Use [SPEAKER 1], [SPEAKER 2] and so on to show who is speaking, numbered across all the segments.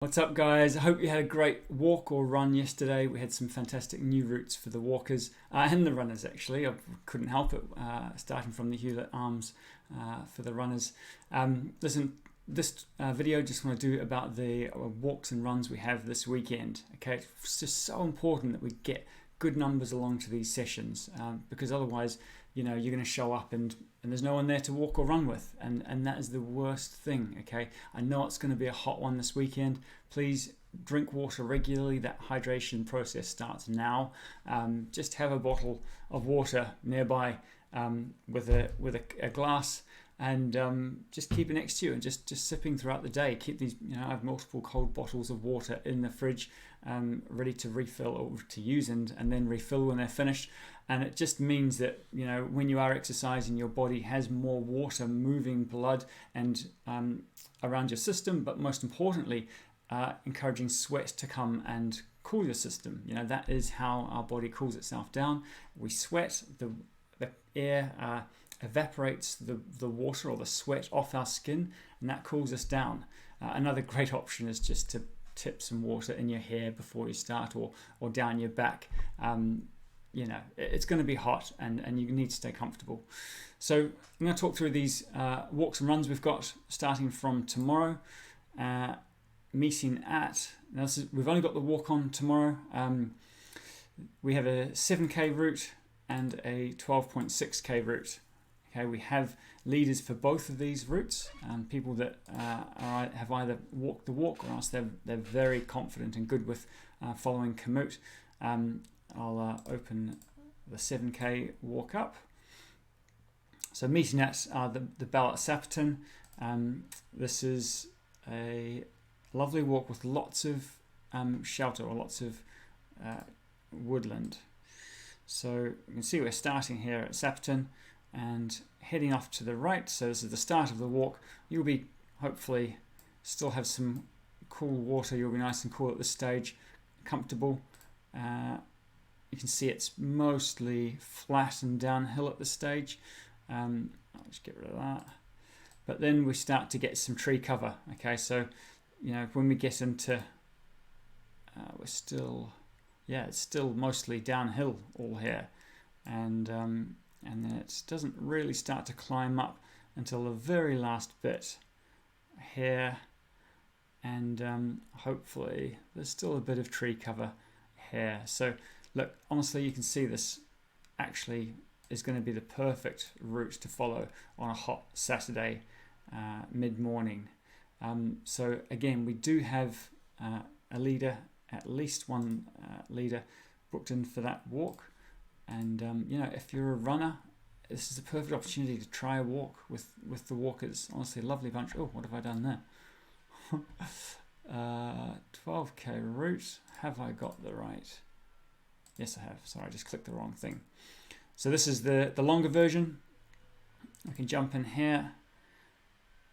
[SPEAKER 1] What's up, guys? I hope you had a great walk or run yesterday. We had some fantastic new routes for the walkers and the runners, actually. I couldn't help it, starting from the Hewlett Arms for the runners. Listen, this video just want to do about the walks and runs we have this weekend. Okay, it's just so important that we get good numbers along to these sessions because otherwise, you're going to show up and there's no one there to walk or run with, and that is the worst thing. Okay, I know it's going to be a hot one this weekend. Please drink water regularly. That hydration process starts now. Just have a bottle of water nearby with a glass, and just keep it next to you and just sipping throughout the day. Keep these, I have multiple cold bottles of water in the fridge, ready to refill or to use and then refill when they're finished. And it just means that, when you are exercising, your body has more water moving blood and around your system, but most importantly, encouraging sweat to come and cool your system. That is how our body cools itself down. We sweat, the air evaporates the water or the sweat off our skin, and that cools us down. Another great option is just to tip some water in your hair before you start or down your back. It's going to be hot and you need to stay comfortable. So I'm going to talk through these walks and runs we've got starting from tomorrow. Meeting at, we've only got the walk on tomorrow. We have a 7k route and a 12.6k route. Okay, we have leaders for both of these routes, people that have either walked the walk or else they're very confident and good with following Komoot. I'll open the 7k walk up. So meeting at the bell at Sapperton. This is a lovely walk with lots of shelter or lots of woodland. So you can see we're starting here at Sapperton and heading off to the right. So this is the start of the walk. You'll be hopefully still have some cool water. You'll be nice and cool at this stage, comfortable. You can see it's mostly flat and downhill at this stage. I'll just get rid of that. But then we start to get some tree cover. Okay, so when we get into, it's still mostly downhill all here, and then it doesn't really start to climb up until the very last bit here, and hopefully there's still a bit of tree cover here. So look, honestly, you can see this actually is going to be the perfect route to follow on a hot Saturday mid-morning. So again, we do have a leader, at least one leader booked in for that walk. And if you're a runner, this is a perfect opportunity to try a walk with the walkers. Honestly, a lovely bunch. Oh, what have I done there? 12k route. Have I got the right? Yes, I have. Sorry, I just clicked the wrong thing. So this is the longer version. I can jump in here,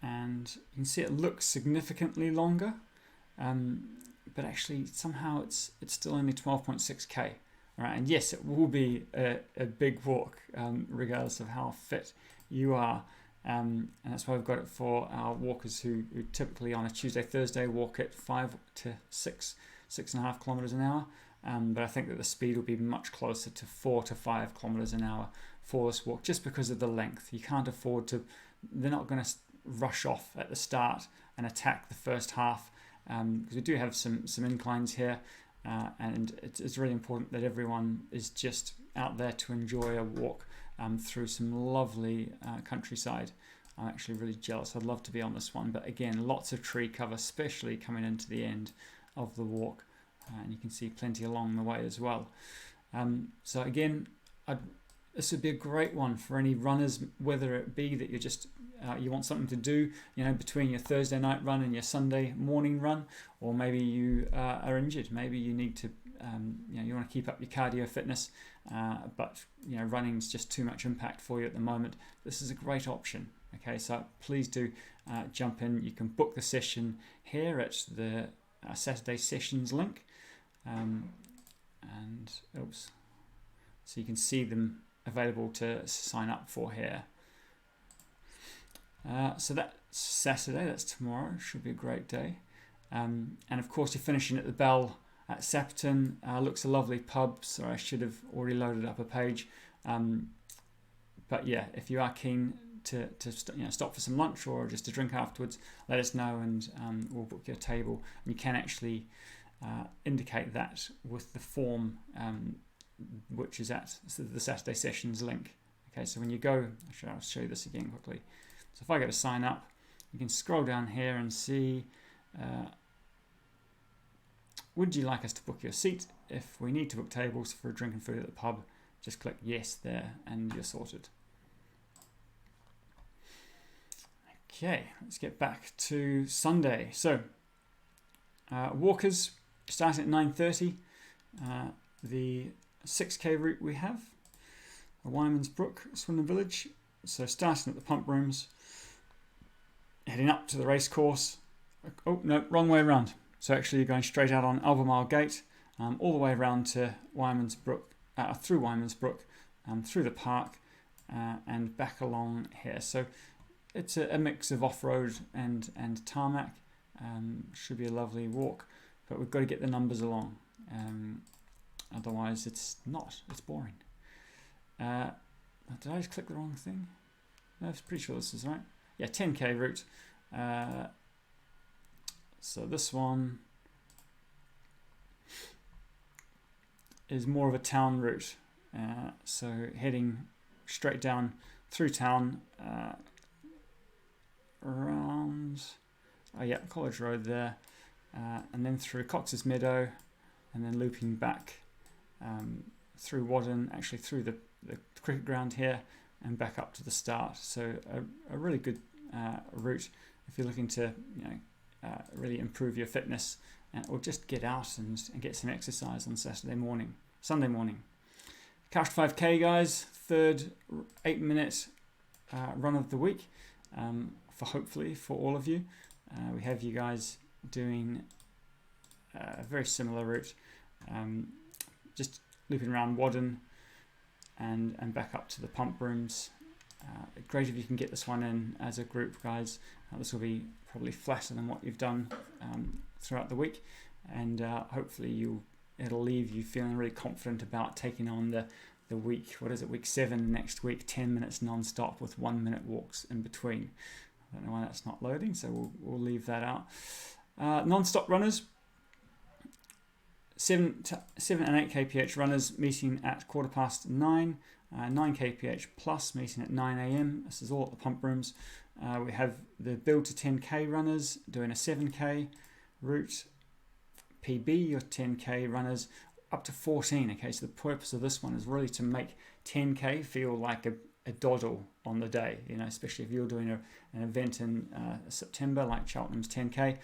[SPEAKER 1] and you can see it looks significantly longer, but actually somehow it's still only 12.6k. All right, and yes, it will be a big walk, regardless of how fit you are, and that's why we've got it for our walkers who typically on a Tuesday, Thursday walk at 5 to 6.5 kilometers an hour. But I think that the speed will be much closer to 4 to 5 kilometers an hour for this walk, just because of the length. You can't afford to. They're not going to rush off at the start and attack the first half, because we do have some inclines here, and it's really important that everyone is just out there to enjoy a walk through some lovely countryside. I'm actually really jealous. I'd love to be on this one, but again, lots of tree cover, especially coming into the end of the walk, and you can see plenty along the way as well. So again, this would be a great one for any runners, whether it be that you're just you want something to do, between your Thursday night run and your Sunday morning run, or maybe you are injured. Maybe you need to, you want to keep up your cardio fitness, but running is just too much impact for you at the moment. This is a great option. Okay, so please do jump in. You can book the session here at the Saturday sessions link, and oops, so you can see them available to sign up for here. So that's Saturday, that's tomorrow, should be a great day. And of course you're finishing at the Bell at Sapperton. Looks a lovely pub, so I should have already loaded up a page. But yeah, if you are keen to stop for some lunch or just a drink afterwards, let us know, and we'll book your table. And you can actually indicate that with the form, which is at the Saturday Sessions link. Okay, so when you go, I'll show you this again quickly. So if I go to sign up, you can scroll down here and see, would you like us to book your seat? If we need to book tables for drink and food at the pub, just click yes there and you're sorted. Okay, let's get back to Sunday. So, walkers starting at 9:30. The 6k route we have, Wyman's Brook, Swindon Village. So starting at the pump rooms, heading up to the race course. Oh no, wrong way around. So actually you're going straight out on Albemarle Gate, all the way around to Wyman's Brook, through Wyman's Brook, through the park, and back along here. So it's a mix of off-road and tarmac. Should be a lovely walk, but we've got to get the numbers along. Otherwise it's not. It's boring. Did I just click the wrong thing? No, I'm pretty sure this is right. Yeah, 10k route. So this one is more of a town route. So heading straight down through town, around College Road there, and then through Cox's Meadow, and then looping back through Wadden, actually through the cricket ground here, and back up to the start. So a really good route if you're looking to really improve your fitness, or just get out and get some exercise on Sunday morning. Couch 5k guys, third 8-minute run of the week, hopefully for all of you. We have you guys doing a very similar route, just looping around Wadden and back up to the pump rooms. Great if you can get this one in as a group, guys. This will be probably flatter than what you've done throughout the week, and hopefully it'll leave you feeling really confident about taking on the week. What is it? Week 7 next week. 10 minutes non-stop with 1-minute walks in between. I don't know why that's not loading, so we'll leave that out. Non-stop runners. 7 and 8 kph runners meeting at 9:15. 9 kph plus meeting at 9 a.m. This is all at the pump rooms. We have the build to 10k runners doing a 7k route. PB, your 10k runners up to 14. Okay, so the purpose of this one is really to make 10k feel like a doddle on the day, especially if you're doing an event in September like Cheltenham's 10k.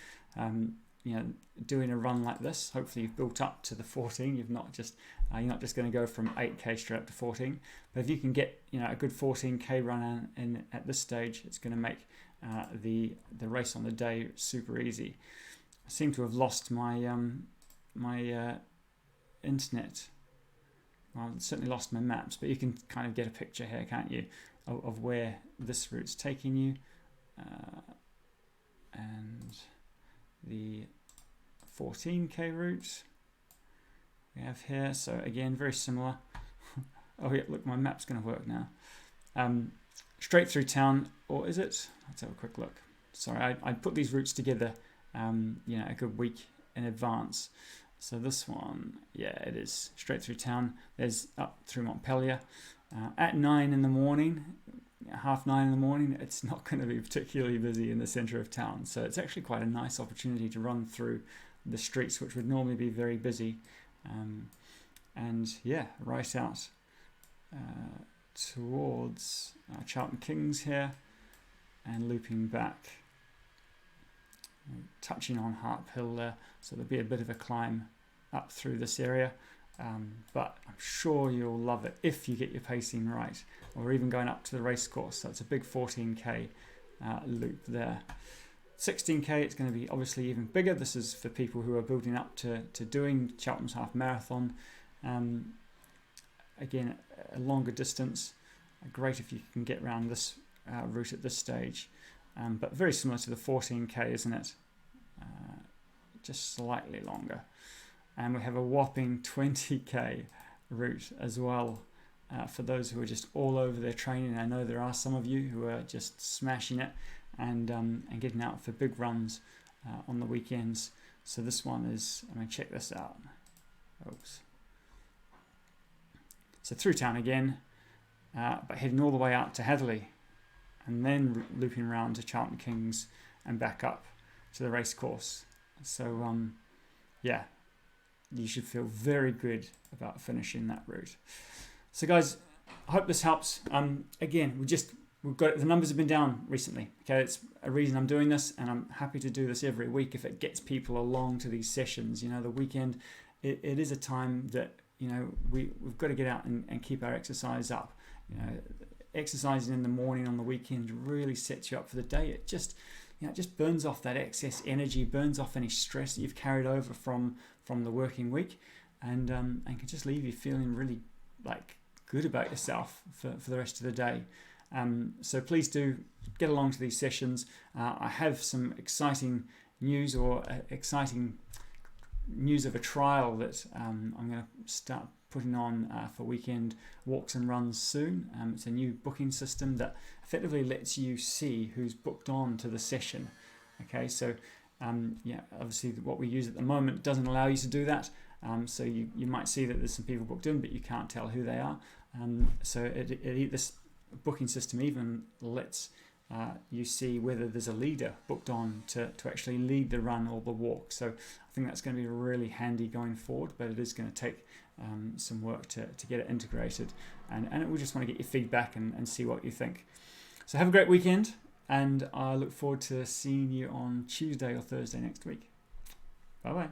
[SPEAKER 1] Doing a run like this, hopefully you've built up to the 14. You're not just going to go from 8k straight up to 14. But if you can get a good 14k run in at this stage, it's going to make the race on the day super easy. I seem to have lost my internet. Well, I've certainly lost my maps, but you can kind of get a picture here, can't you, of where this route's taking you, and the 14k route we have here. So again, very similar. Oh yeah, look, my map's going to work now. Straight through town, or is it? Let's have a quick look. Sorry, I put these routes together a good week in advance. So this one, yeah, it is straight through town. There's up through Montpellier. At 9 in the morning, 9:30 in the morning, it's not going to be particularly busy in the centre of town. So it's actually quite a nice opportunity to run through the streets, which would normally be very busy. And yeah, right out towards Charlton Kings here, and looping back, touching on Harp Hill there. So there'll be a bit of a climb up through this area, but I'm sure you'll love it if you get your pacing right, or even going up to the race course. So it's a big 14k loop there. 16k, it's going to be obviously even bigger. This is for people who are building up to doing Cheltenham's half marathon. Again, a longer distance. Great if you can get around this route at this stage, but very similar to the 14k, isn't it? just slightly longer. And we have a whopping 20k route as well for those who are just all over their training. I know there are some of you who are just smashing it and getting out for big runs on the weekends. So this one is, I mean, check this out. Oops. So through town again, but heading all the way out to Hatherley, and then looping around to Charlton Kings and back up to the race course. So yeah, you should feel very good about finishing that route. So guys, I hope this helps. Again, we've got, the numbers have been down recently. Okay, it's a reason I'm doing this, and I'm happy to do this every week if it gets people along to these sessions. You know, the weekend, it is a time that, you know, we've got to get out and keep our exercise up. You know, exercising in the morning on the weekend really sets you up for the day. It just, you know, it just burns off that excess energy, burns off any stress that you've carried over from the working week, and can just leave you feeling really like good about yourself for the rest of the day. So please do get along to these sessions. I have some exciting news of a trial that I'm going to start putting on for weekend walks and runs soon. It's a new booking system that effectively lets you see who's booked on to the session. Okay, so yeah, obviously what we use at the moment doesn't allow you to do that. So you might see that there's some people booked in, but you can't tell who they are. So this booking system even lets you see whether there's a leader booked on to actually lead the run or the walk. So I think that's going to be really handy going forward, but it is going to take some work to get it integrated. And we just want to get your feedback and see what you think. So have a great weekend, and I look forward to seeing you on Tuesday or Thursday next week. Bye-bye.